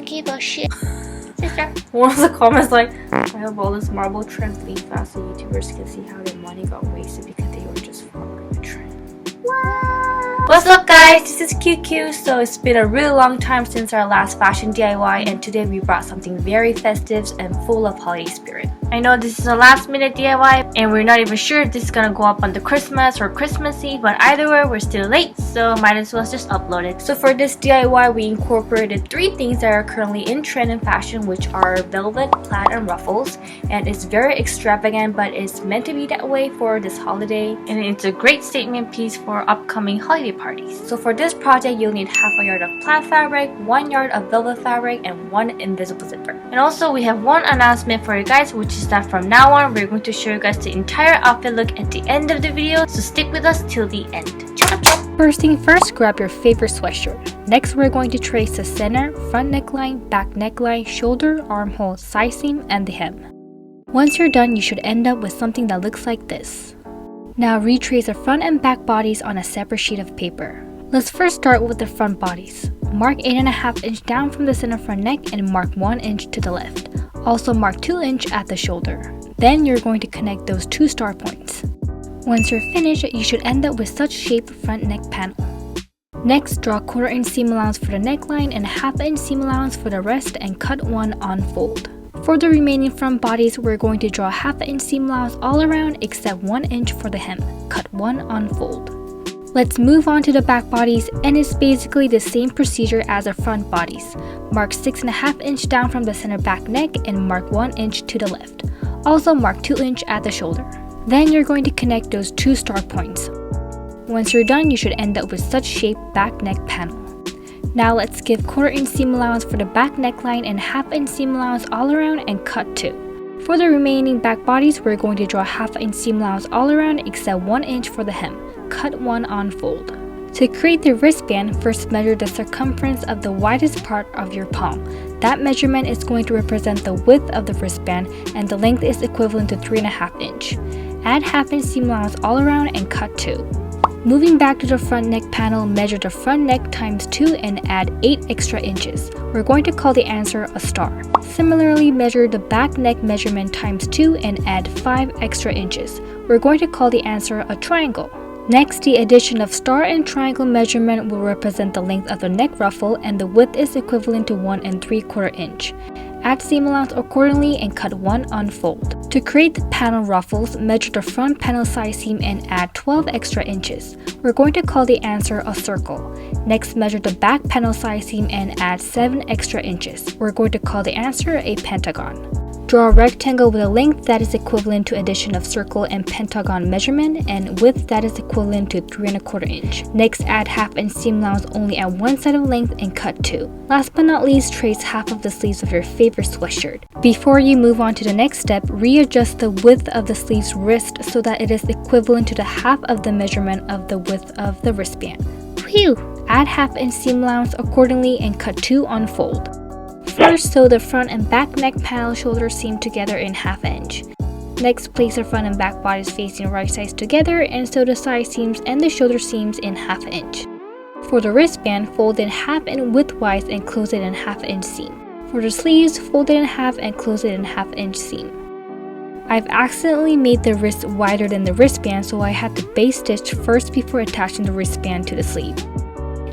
give a shit. Sister. One of the comments like, I hope all this marble trends leave fast so YouTubers can see how their money got wasted because they were just following the trend. What's up guys, this is QQ. So it's been a really long time since our last fashion DIY, and today we brought something very festive and full of holiday spirit. I know this is a last minute DIY and we're not even sure if this is gonna go up on the Christmas or Christmas Eve, but either way we're still late, so might as well just upload it. So for this DIY we incorporated 3 things that are currently in trend in fashion, which are velvet, plaid, and ruffles, and it's very extravagant but it's meant to be that way for this holiday, and it's a great statement piece for upcoming holiday parties. So for this project you'll need half a yard of plaid fabric, 1 yard of velvet fabric, and 1 invisible zipper. And also we have one announcement for you guys, which is that from now on we're going to show you guys the entire outfit look at the end of the video, so stick with us till the end. First thing first, grab your favorite sweatshirt. Next we're going to trace the center, front neckline, back neckline, shoulder, armhole, side seam, and the hem. Once you're done, you should end up with something that looks like this. Now retrace the front and back bodies on a separate sheet of paper. Let's first start with the front bodies. Mark 8.5 inch down from the center front neck and mark 1 inch to the left. Also mark 2 inch at the shoulder. Then you're going to connect those 2 star points. Once you're finished, you should end up with such shaped front neck panel. Next, draw 1/4 inch seam allowance for the neckline and 1/2 inch seam allowance for the rest and cut 1 on fold. For the remaining front bodies, we're going to draw 1/2 inch seam allowance all around except 1 inch for the hem. Cut 1 on fold. Let's move on to the back bodies, and it's basically the same procedure as the front bodies. Mark 6.5 inch down from the center back neck and mark 1 inch to the left. Also mark 2 inch at the shoulder. Then you're going to connect those 2 star points. Once you're done, you should end up with such shaped back neck panel. Now let's give 1/4 inch seam allowance for the back neckline and 1/2 inch seam allowance all around and cut 2. For the remaining back bodies, we're going to draw 1/2 inch seam allowance all around except 1 inch for the hem. Cut 1 on fold. To create the wristband, first measure the circumference of the widest part of your palm. That measurement is going to represent the width of the wristband, and the length is equivalent to 3.5 inch. Add 1/2 inch seam allowance all around and cut 2. Moving back to the front neck panel, measure the front neck times 2 and add 8 extra inches. We're going to call the answer a star. Similarly, measure the back neck measurement times 2 and add 5 extra inches. We're going to call the answer a triangle. Next, the addition of star and triangle measurement will represent the length of the neck ruffle, and the width is equivalent to 1 3/4 inch. Add seam allowance accordingly and cut 1 on fold. To create the panel ruffles, measure the front panel side seam and add 12 extra inches. We're going to call the answer a circle. Next, measure the back panel side seam and add 7 extra inches. We're going to call the answer a pentagon. Draw a rectangle with a length that is equivalent to addition of circle and pentagon measurement and width that is equivalent to 3 1/4 inch. Next, add 1/2 inch seam allowance only at one side of length and cut 2. Last but not least, trace half of the sleeves of your favorite sweatshirt. Before you move on to the next step, readjust the width of the sleeve's wrist so that it is equivalent to the half of the measurement of the width of the wristband. Phew! Add 1/2 inch seam allowance accordingly and cut 2 on fold. First, sew the front and back neck panel shoulder seam together in 1/2 inch. Next, place the front and back bodies facing right sides together and sew the side seams and the shoulder seams in 1/2 inch. For the wristband, fold in 1/2 inch widthwise and close it in 1/2 inch seam. For the sleeves, fold it in half and close it in 1/2 inch seam. I've accidentally made the wrist wider than the wristband, so I had to base stitch first before attaching the wristband to the sleeve.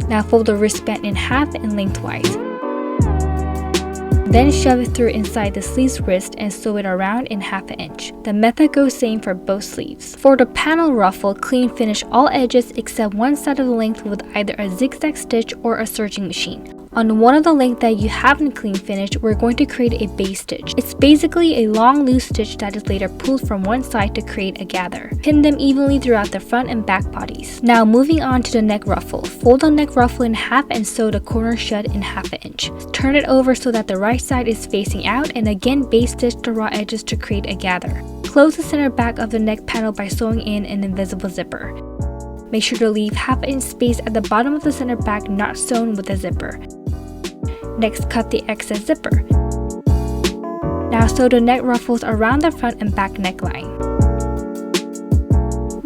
Now fold the wristband in half and lengthwise. Then shove it through inside the sleeve's wrist and sew it around in 1/2 inch. The method goes same for both sleeves. For the panel ruffle, clean finish all edges except one side of the length with either a zigzag stitch or a serging machine. On one of the length that you haven't clean finished, we're going to create a base stitch. It's basically a long loose stitch that is later pulled from one side to create a gather. Pin them evenly throughout the front and back bodies. Now moving on to the neck ruffle. Fold the neck ruffle in half and sew the corner shut in 1/2 inch. Turn it over so that the right side is facing out and again base stitch the raw edges to create a gather. Close the center back of the neck panel by sewing in an invisible zipper. Make sure to leave 1/2 inch space at the bottom of the center back not sewn with a zipper. Next, cut the excess zipper. Now sew the neck ruffles around the front and back neckline.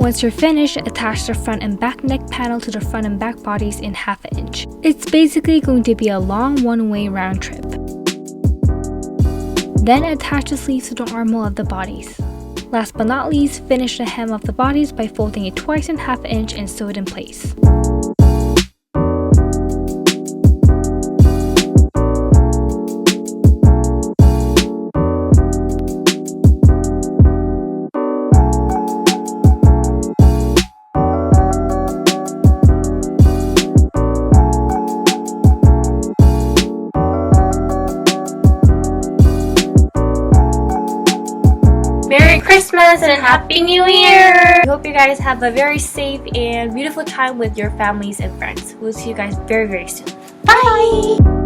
Once you're finished, attach the front and back neck panel to the front and back bodies in 1/2 inch. It's basically going to be a long one-way round trip. Then attach the sleeves to the armhole of the bodies. Last but not least, finish the hem of the bodies by folding it twice in 1/2 inch and sew it in place. Merry Christmas and a Happy New Year! I hope you guys have a very safe and beautiful time with your families and friends. We'll see you guys very, very soon. Bye!